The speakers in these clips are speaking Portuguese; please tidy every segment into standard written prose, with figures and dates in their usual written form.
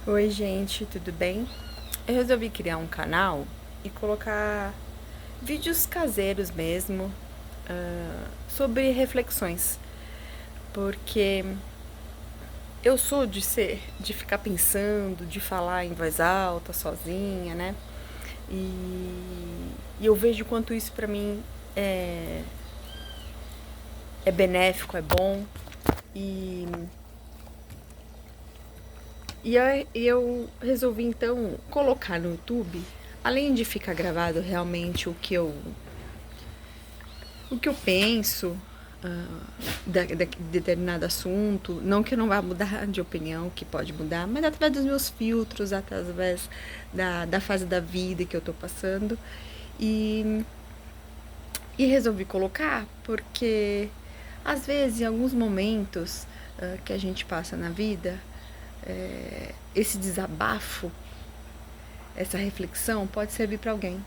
Oi, gente, tudo bem? Eu resolvi criar um canal e colocar vídeos caseiros mesmo, sobre reflexões, porque eu sou de ficar pensando, de falar em voz alta, sozinha, né? E eu vejo quanto isso pra mim é, é benéfico, é bom. E, e eu resolvi então colocar no YouTube, além de ficar gravado realmente o que eu penso, de determinado assunto. Não que eu não vá mudar de opinião, que pode mudar, mas através dos meus filtros, através da fase da vida que eu tô passando. E, e resolvi colocar porque, às vezes, em alguns momentos que a gente passa na vida, esse desabafo, essa reflexão pode servir para alguém.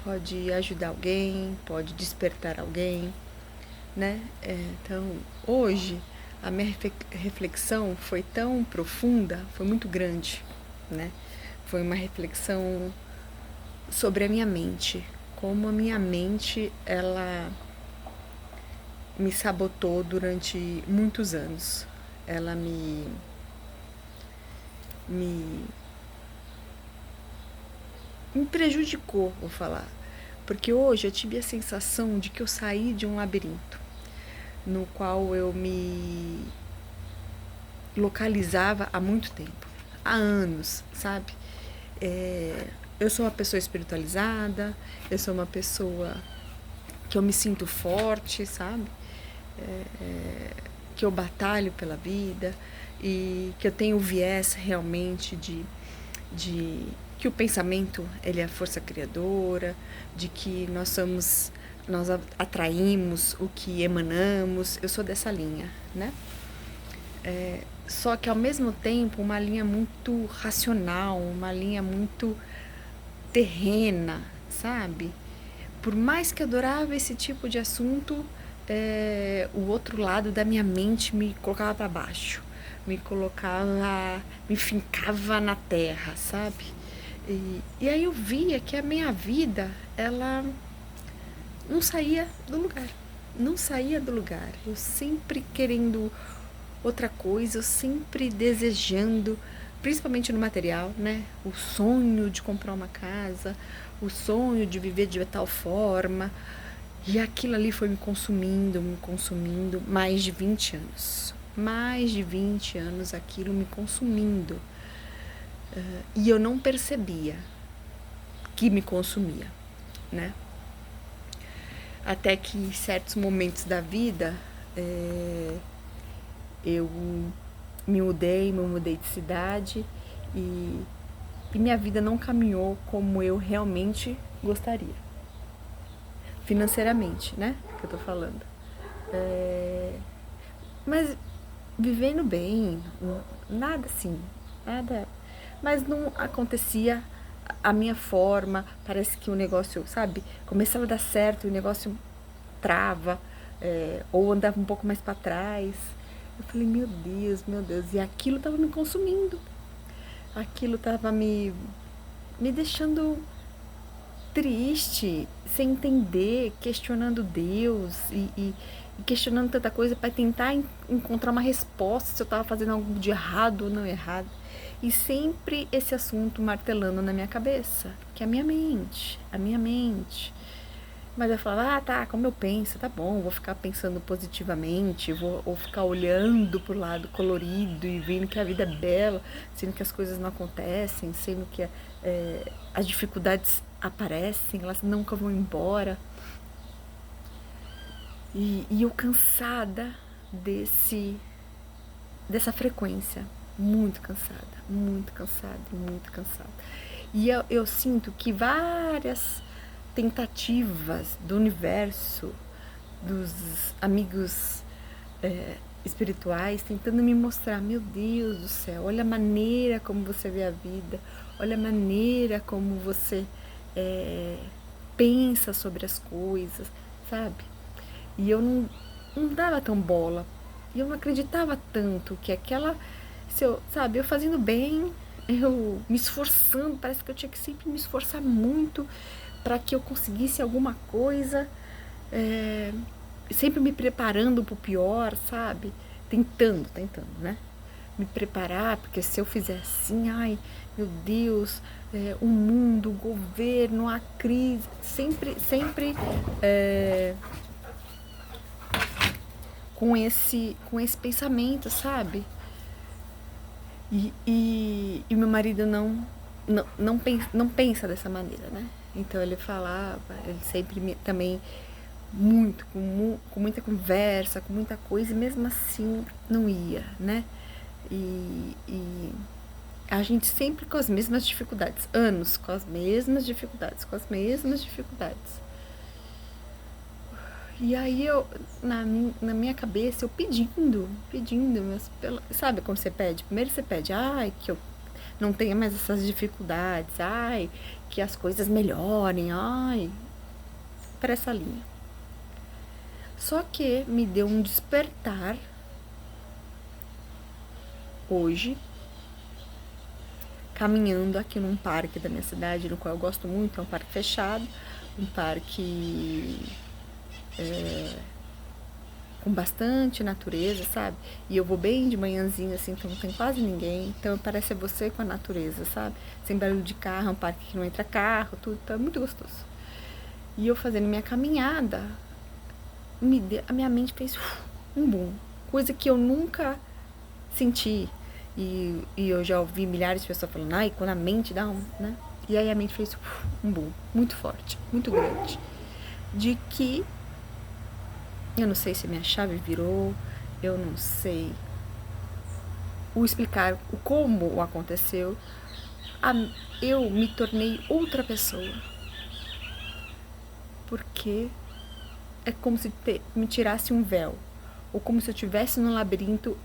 Pode ajudar alguém, pode despertar alguém, né? Então, hoje, a minha reflexão foi tão profunda, foi muito grande, né? Foi uma reflexão sobre a minha mente, como a minha mente, ela me sabotou durante muitos anos. Ela me, me prejudicou, vou falar. Porque hoje eu tive a sensação de que eu saí de um labirinto no qual eu me localizava há muito tempo, há anos, sabe? Eu sou uma pessoa espiritualizada, eu sou uma pessoa que eu me sinto forte, sabe? Que eu batalho pela vida e que eu tenho o viés realmente de que o pensamento ele é a força criadora, de que nós atraímos o que emanamos. Eu sou dessa linha, né? Só que ao mesmo tempo uma linha muito racional, uma linha muito terrena, sabe? Por mais que eu adorava esse tipo de assunto, o outro lado da minha mente me colocava para baixo, me colocava, me fincava na terra, sabe? E aí eu via que a minha vida, ela não saía do lugar. Não saía do lugar. Eu sempre querendo outra coisa, eu sempre desejando, principalmente no material, né? O sonho de comprar uma casa, o sonho de viver de tal forma. E aquilo ali foi me consumindo mais de 20 anos. Mais de 20 anos aquilo me consumindo. E eu não percebia que me consumia, né? Até que em certos momentos da vida, eu me mudei de cidade e, e minha vida não caminhou como eu realmente gostaria. Financeiramente, né? Que eu tô falando. Mas vivendo bem, nada assim, nada. Mas não acontecia a minha forma, parece que o negócio, sabe, começava a dar certo, o negócio trava, ou andava um pouco mais para trás. Eu falei, meu Deus, e aquilo estava me consumindo, aquilo estava me deixando triste, sem entender, questionando Deus e questionando tanta coisa para tentar encontrar uma resposta se eu estava fazendo algo de errado ou não errado. E sempre esse assunto martelando na minha cabeça, que é a minha mente, a minha mente. Mas eu falava, ah, tá, como eu penso, tá bom, vou ficar pensando positivamente, vou ficar olhando pro lado colorido e vendo que a vida é bela, sendo que as coisas não acontecem, sendo que as dificuldades aparecem, elas nunca vão embora. E eu cansada desse dessa frequência, muito cansada, muito cansada, muito cansada. E eu sinto que várias tentativas do universo, dos amigos espirituais, tentando me mostrar, meu Deus do céu, olha a maneira como você vê a vida, olha a maneira como você é, pensa sobre as coisas, sabe? E eu não dava tão bola. E eu não acreditava tanto que Se eu, sabe, eu fazendo bem, eu me esforçando, parece que eu tinha que sempre me esforçar muito para que eu conseguisse alguma coisa, sempre me preparando pro pior, sabe? Tentando, né? Me preparar, porque se eu fizer assim, ai, meu Deus, o mundo, o governo, a crise, sempre com esse pensamento, sabe? E meu marido não pensa dessa maneira, né? Então ele falava, ele sempre também com muita conversa, com muita coisa, e mesmo assim não ia, né? E a gente sempre com as mesmas dificuldades, anos com as mesmas dificuldades, E aí na minha cabeça, eu pedindo, mas sabe quando você pede? Primeiro você pede, ai, que eu não tenha mais essas dificuldades, ai, que as coisas melhorem, ai, para essa linha. Só que me deu um despertar hoje, caminhando aqui num parque da minha cidade, no qual eu gosto muito, é um parque fechado, um parque com bastante natureza, sabe? E eu vou bem de manhãzinha, assim, então não tem quase ninguém. Então parece você com a natureza, sabe? Sem barulho de carro, é um parque que não entra carro, tudo, então é muito gostoso. E eu fazendo minha caminhada, a minha mente fez um boom. Coisa que eu nunca senti. E eu já ouvi milhares de pessoas falando, ai, quando a mente dá um, né? E aí a mente fez um boom muito forte, muito grande. De que eu não sei se minha chave virou, eu não sei o explicar o como aconteceu. Eu me tornei outra pessoa. Porque é como se me tirasse um véu. Ou como se eu estivesse num labirinto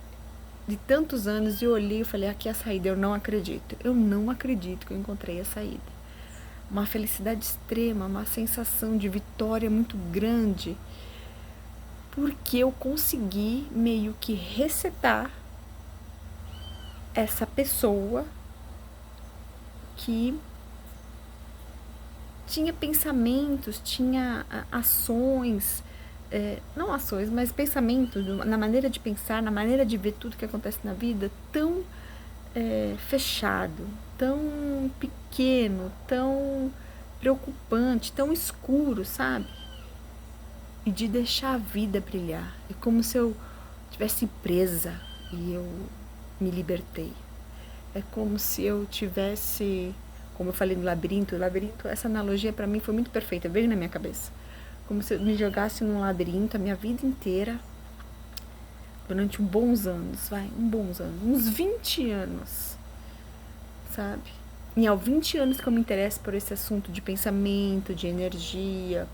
de tantos anos e eu olhei e falei, aqui é a saída, eu não acredito. Eu não acredito que eu encontrei a saída. Uma felicidade extrema, uma sensação de vitória muito grande. Porque eu consegui meio que resetar essa pessoa que tinha pensamentos, tinha ações, não ações, mas pensamentos, na maneira de pensar, na maneira de ver tudo que acontece na vida, tão fechado, tão pequeno, tão preocupante, tão escuro, sabe? E de deixar a vida brilhar. É como se eu tivesse presa e eu me libertei. É como se eu tivesse, como eu falei no labirinto, essa analogia para mim foi muito perfeita, veio na minha cabeça. Como se eu me jogasse num labirinto a minha vida inteira, durante bons anos, uns 20 anos, sabe? E há 20 anos que eu me interesso por esse assunto de pensamento, de energia.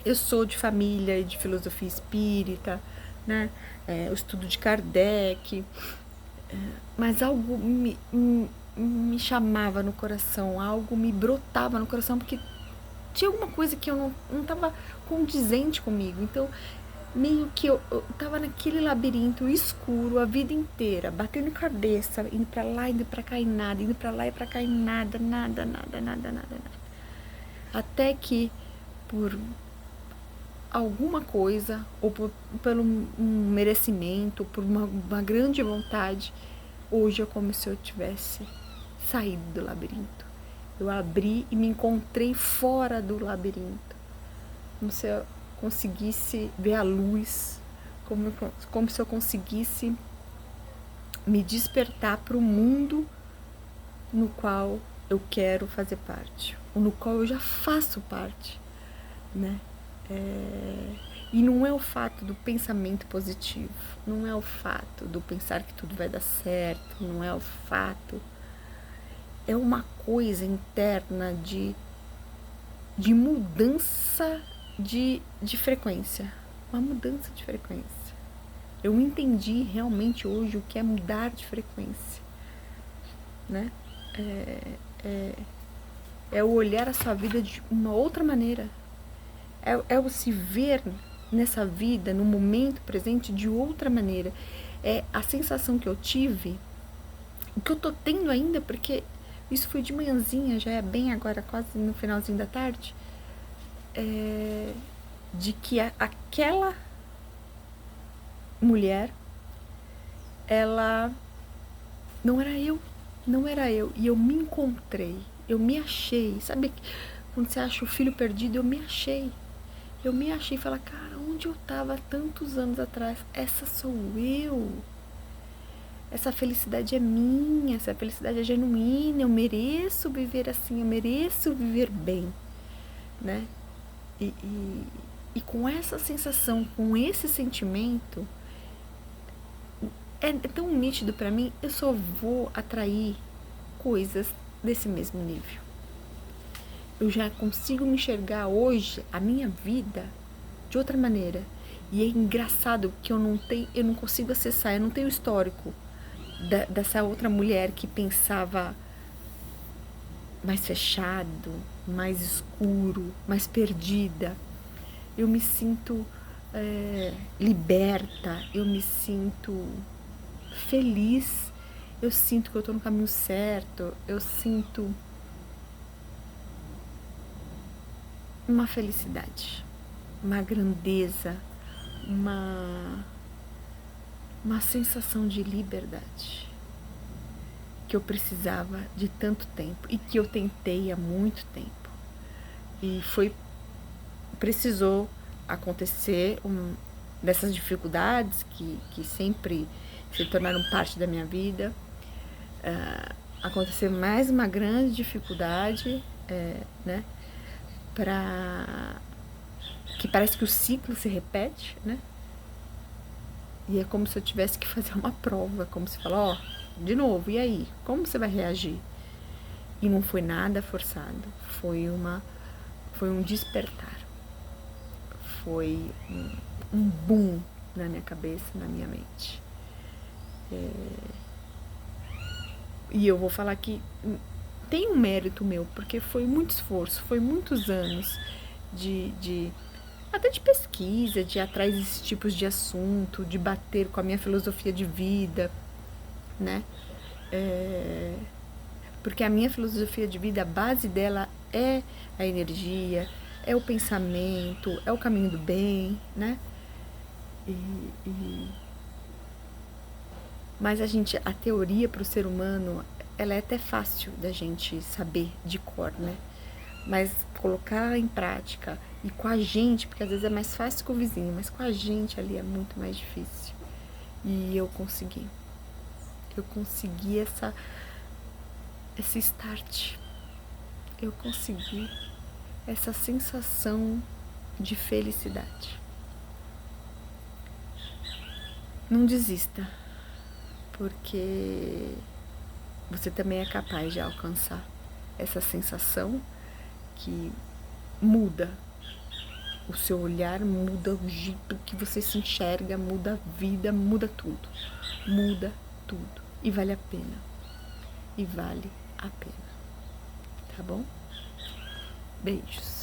Eu sou de família e de filosofia espírita, né? O estudo de Kardec. Mas algo me chamava no coração, algo me brotava no coração, porque tinha alguma coisa que eu não estava condizente comigo. Então, meio que eu estava naquele labirinto escuro a vida inteira, batendo cabeça, indo para lá, indo para cá e nada, indo para lá e para cá e nada. Até que, por alguma coisa, ou pelo um merecimento, por uma grande vontade, hoje é como se eu tivesse saído do labirinto. Eu abri e me encontrei fora do labirinto. Como se eu conseguisse ver a luz, como se eu conseguisse me despertar para o mundo no qual eu quero fazer parte, ou no qual eu já faço parte, né? E não é o fato do pensamento positivo, não é o fato do pensar que tudo vai dar certo, não é o fato, é uma coisa interna de mudança de frequência, uma mudança de frequência. Eu entendi realmente hoje o que é mudar de frequência, né? É o olhar a sua vida de uma outra maneira. É o se ver nessa vida, no momento presente, de outra maneira. É a sensação que eu tive o que eu tô tendo ainda, porque isso foi de manhãzinha, já é bem agora, quase no finalzinho da tarde, de que aquela mulher, ela não era eu, não era eu. E eu me encontrei, eu me achei. Sabe quando você acha o filho perdido? Eu me achei. Eu me achei e falei, cara, onde eu tava há tantos anos atrás? Essa sou eu. Essa felicidade é minha, essa felicidade é genuína, eu mereço viver assim, eu mereço viver bem, né? E com essa sensação, com esse sentimento, é tão nítido pra mim, eu só vou atrair coisas desse mesmo nível. Eu já consigo me enxergar hoje, a minha vida, de outra maneira. E é engraçado que eu não consigo acessar, eu não tenho histórico dessa outra mulher que pensava mais fechado, mais escuro, mais perdida. Eu me sinto liberta, eu me sinto feliz, eu sinto que eu estou no caminho certo, eu sinto uma felicidade, uma grandeza, uma sensação de liberdade que eu precisava de tanto tempo e que eu tentei há muito tempo. E precisou acontecer dessas dificuldades que sempre se tornaram parte da minha vida, acontecer mais uma grande dificuldade, né, que parece que o ciclo se repete, né? E é como se eu tivesse que fazer uma prova, como se falar, de novo, e aí? Como você vai reagir? E não foi nada forçado, foi um despertar. Foi um boom na minha cabeça, na minha mente. E eu vou falar que tem um mérito meu, porque foi muito esforço, foi muitos anos até de pesquisa, de ir atrás desses tipos de assunto, de bater com a minha filosofia de vida, né? Porque a minha filosofia de vida, a base dela é a energia, é o pensamento, é o caminho do bem, né? Mas a teoria para o ser humano, ela é até fácil da gente saber de cor, né? Mas colocar em prática e com a gente, porque às vezes é mais fácil com o vizinho, mas com a gente ali é muito mais difícil. E eu consegui. Eu consegui esse start. Eu consegui essa sensação de felicidade. Não desista, porque você também é capaz de alcançar essa sensação que muda o seu olhar, muda o jeito que você se enxerga, muda a vida, muda tudo. Muda tudo. E vale a pena. E vale a pena. Tá bom? Beijos.